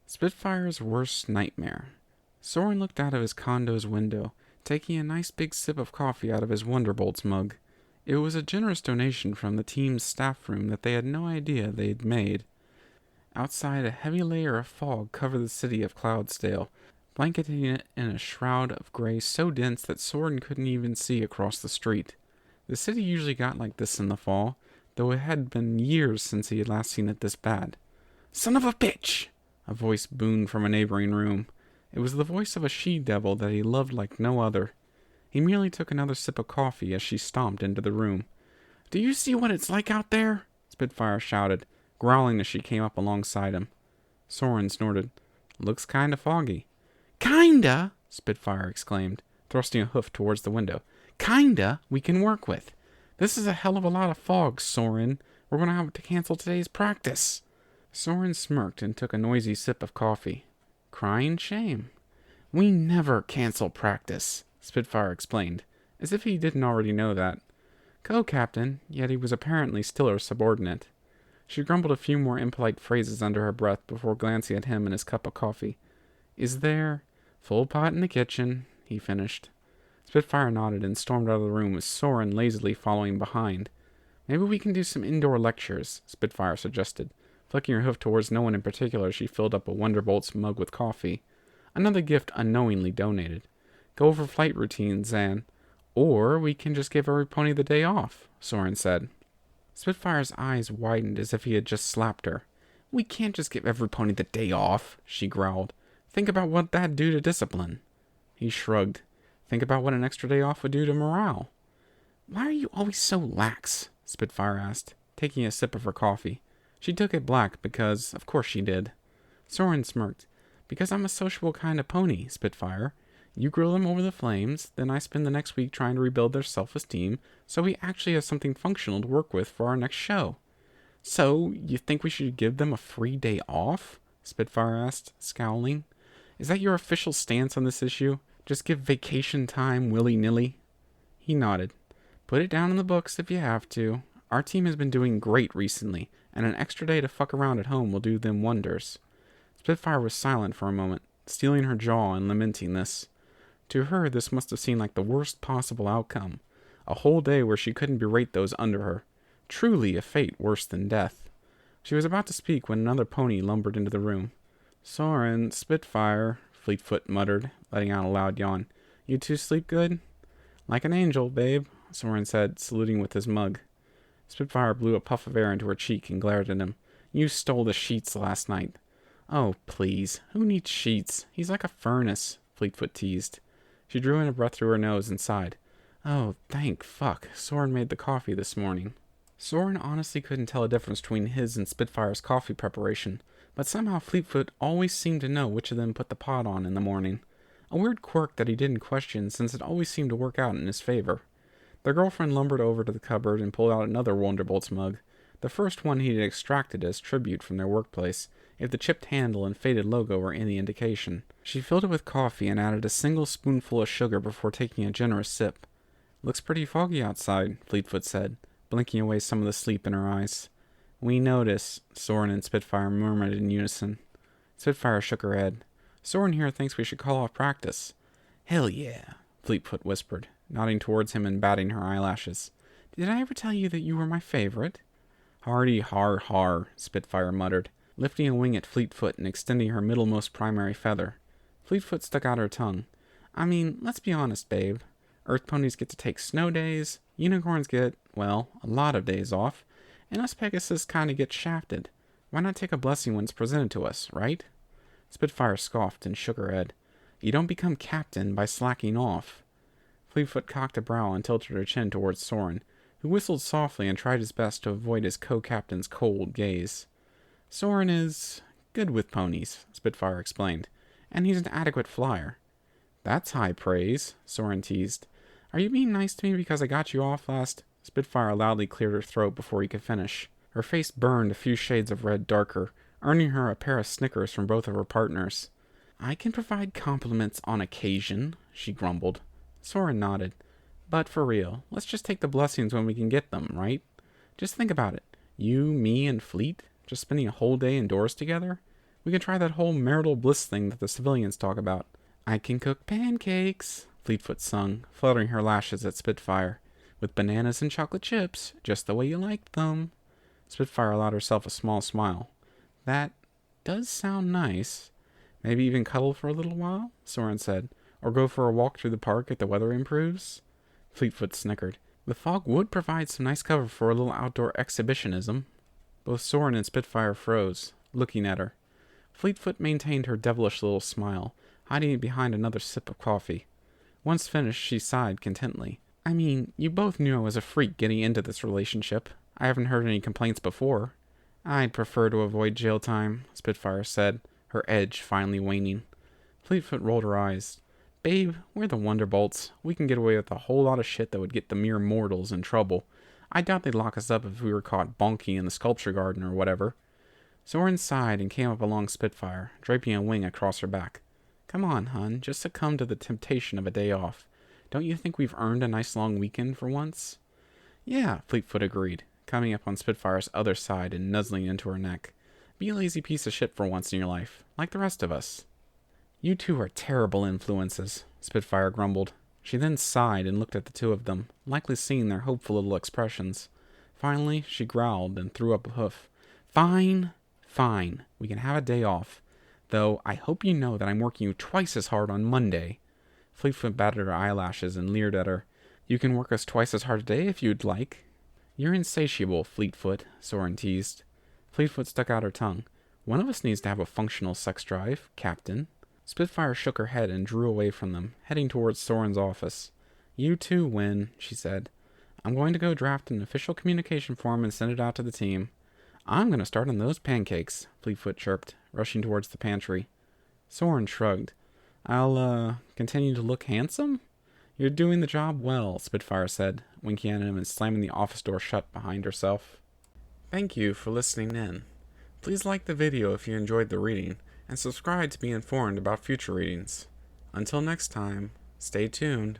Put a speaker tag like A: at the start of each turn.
A: Spitfire's worst nightmare. Soren looked out of his condo's window, taking a nice big sip of coffee out of his Wonderbolts mug. It was a generous donation from the team's staff room that they had no idea they'd made. Outside, a heavy layer of fog covered the city of Cloudsdale, blanketing it in a shroud of gray so dense that Soren couldn't even see across the street. The city usually got like this in the fall, though it had been years since he had last seen it this bad. "Son of a bitch!" A voice boomed from a neighboring room. It was the voice of a she-devil that he loved like no other. He merely took another sip of coffee as she stomped into the room. "Do you see what it's like out there?" Spitfire shouted, growling as she came up alongside him. Soren snorted. "Looks kinda foggy." "Kinda!" Spitfire exclaimed, thrusting a hoof towards the window. "Kinda we can work with. This is a hell of a lot of fog, Soren. We're going to have to cancel today's practice." Soren smirked and took a noisy sip of coffee. "Crying shame." "We never cancel practice," Spitfire explained, as if he didn't already know that. Co-captain, yet he was apparently still her subordinate. She grumbled a few more impolite phrases under her breath before glancing at him and his cup of coffee. "Is there?" "Full pot in the kitchen," he finished. Spitfire nodded and stormed out of the room with Soren lazily following behind. "Maybe we can do some indoor lectures," Spitfire suggested. Flicking her hoof towards no one in particular, she filled up a Wonderbolts mug with coffee. Another gift unknowingly donated. "Go over flight routines and..." "Or we can just give every pony the day off," Soren said. Spitfire's eyes widened as if he had just slapped her. "We can't just give every pony the day off," she growled. "Think about what that'd do to discipline." He shrugged. "Think about what an extra day off would do to morale." "Why are you always so lax?" Spitfire asked, taking a sip of her coffee. She took it black because, of course she did. Soren smirked. "Because I'm a sociable kind of pony, Spitfire. You grill them over the flames, then I spend the next week trying to rebuild their self-esteem so we actually have something functional to work with for our next show." "So, you think we should give them a free day off?" Spitfire asked, scowling. "Is that your official stance on this issue? Just give vacation time willy-nilly?" He nodded. "Put it down in the books if you have to. Our team has been doing great recently, and an extra day to fuck around at home will do them wonders." Spitfire was silent for a moment, steeling her jaw and lamenting this. To her, this must have seemed like the worst possible outcome. A whole day where she couldn't berate those under her. Truly a fate worse than death. She was about to speak when another pony lumbered into the room. "Soren, Spitfire," Fleetfoot muttered, letting out a loud yawn. "You two sleep good?" "Like an angel, babe," Soren said, saluting with his mug. Spitfire blew a puff of air into her cheek and glared at him. "You stole the sheets last night." "Oh, please. Who needs sheets? He's like a furnace," Fleetfoot teased. She drew in a breath through her nose and sighed. "Oh, thank fuck. Soren made the coffee this morning." Soren honestly couldn't tell a difference between his and Spitfire's coffee preparation, but somehow Fleetfoot always seemed to know which of them put the pot on in the morning. A weird quirk that he didn't question since it always seemed to work out in his favor. Their girlfriend lumbered over to the cupboard and pulled out another Wonderbolts mug, the first one he had extracted as tribute from their workplace, if the chipped handle and faded logo were any indication. She filled it with coffee and added a single spoonful of sugar before taking a generous sip. "Looks pretty foggy outside," Fleetfoot said, blinking away some of the sleep in her eyes. "We notice," Soren and Spitfire murmured in unison. Spitfire shook her head. "Soren here thinks we should call off practice." "Hell yeah," Fleetfoot whispered, nodding towards him and batting her eyelashes. "Did I ever tell you that you were my favorite?" "Hardy har har," Spitfire muttered, lifting a wing at Fleetfoot and extending her middlemost primary feather. Fleetfoot stuck out her tongue. "I mean, let's be honest, babe. Earth ponies get to take snow days, unicorns get, well, a lot of days off, and us Pegasus kinda get shafted. Why not take a blessing when it's presented to us, right?" Spitfire scoffed and shook her head. "You don't become captain by slacking off." Fleetfoot cocked a brow and tilted her chin towards Soren, who whistled softly and tried his best to avoid his co-captain's cold gaze. "Soren is good with ponies," Spitfire explained, "and he's an adequate flyer." "That's high praise," Soren teased. "Are you being nice to me because I got you off last..." Spitfire loudly cleared her throat before he could finish. Her face burned a few shades of red darker, earning her a pair of snickers from both of her partners. "I can provide compliments on occasion," she grumbled. Soren nodded. "But for real, let's just take the blessings when we can get them, right? Just think about it. You, me, and Fleet, just spending a whole day indoors together? We can try that whole marital bliss thing that the civilians talk about. I can cook pancakes, Fleetfoot sung, fluttering her lashes at Spitfire. With bananas and chocolate chips, just the way you like them. Spitfire allowed herself a small smile. That does sound nice. Maybe even cuddle for a little while, Soren said. Or go for a walk through the park if the weather improves? Fleetfoot snickered. The fog would provide some nice cover for a little outdoor exhibitionism. Both Soren and Spitfire froze, looking at her. Fleetfoot maintained her devilish little smile, hiding it behind another sip of coffee. Once finished, she sighed contentedly. I mean, you both knew I was a freak getting into this relationship. I haven't heard any complaints before. I'd prefer to avoid jail time, Spitfire said, her edge finally waning. Fleetfoot rolled her eyes. Babe, we're the Wonderbolts. We can get away with a whole lot of shit that would get the mere mortals in trouble. I doubt they'd lock us up if we were caught bonking in the sculpture garden or whatever. Soren sighed and came up along Spitfire, draping a wing across her back. Come on, hun, just succumb to the temptation of a day off. Don't you think we've earned a nice long weekend for once? Yeah, Fleetfoot agreed, coming up on Spitfire's other side and nuzzling into her neck. Be a lazy piece of shit for once in your life, like the rest of us. You two are terrible influences, Spitfire grumbled. She then sighed and looked at the two of them, likely seeing their hopeful little expressions. Finally, she growled and threw up a hoof. Fine. We can have a day off. Though I hope you know that I'm working you twice as hard on Monday. Fleetfoot batted her eyelashes and leered at her. You can work us twice as hard today if you'd like. You're insatiable, Fleetfoot, Soren teased. Fleetfoot stuck out her tongue. One of us needs to have a functional sex drive, Captain. Spitfire shook her head and drew away from them, heading towards Soren's office. You too win, she said. I'm going to go draft an official communication form and send it out to the team. I'm going to start on those pancakes, Fleetfoot chirped, rushing towards the pantry. Soren shrugged. I'll, continue to look handsome? You're doing the job well, Spitfire said, winking at him and slamming the office door shut behind herself. Thank you for listening in. Please like the video if you enjoyed the reading, and subscribe to be informed about future readings. Until next time, stay tuned.